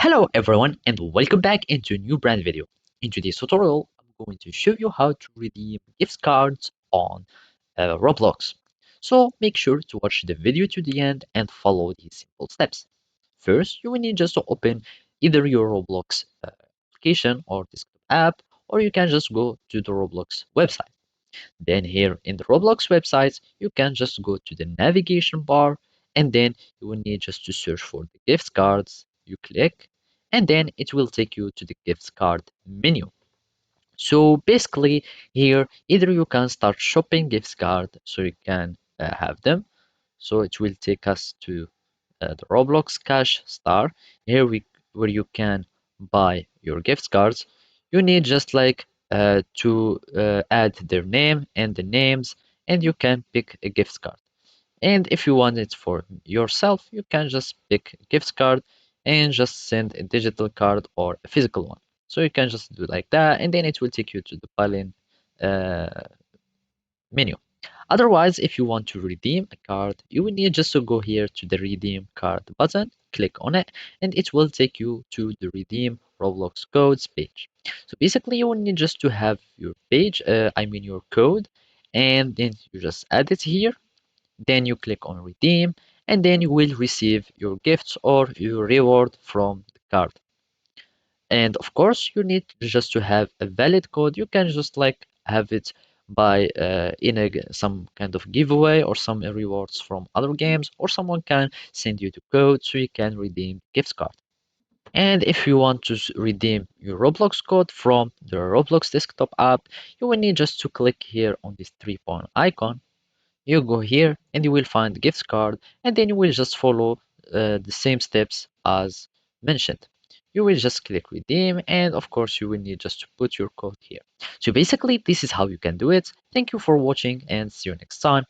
Hello everyone and welcome back into a new brand video. In today's tutorial, I'm going to show you how to redeem gift cards on Roblox. So make sure to watch the video to the end and follow these simple steps. First, you will need just to open either your Roblox application or desktop app, or you can just go to the Roblox website. Then here in the Roblox website, you can just go to the navigation bar and then you will need just to search for the gift cards. You click and then it will take you to the gift card menu. So basically here either you can start shopping gift card so you can have them. So it will take us to the Roblox Cash Star. Here we where you can buy your gift cards. You need just like to add their name and the names, and you can pick a gift card. And if you want it for yourself, you can just pick a gift card and just send a digital card or a physical one. So you can just do like that, and then it will take you to the buy-in uh, menu. Otherwise, if you want to redeem a card, you will need just to go here to the redeem card button, click on it, and it will take you to the redeem Roblox codes page. So basically, you will need just to have your page, your code, and then you just add it here. Then you click on redeem, and then you will receive your gifts or your reward from the card. And of course, you need just to have a valid code. You can just like have it by some kind of giveaway or some rewards from other games, or someone can send you the code so you can redeem gift card. And if you want to redeem your Roblox code from the Roblox desktop app, you will need just to click here on this 3 point icon. You go here and you will find gift card, and then you will just follow the same steps as mentioned. You will just click redeem, and of course you will need just to put your code here. So basically this is how you can do it. Thank you for watching and see you next time.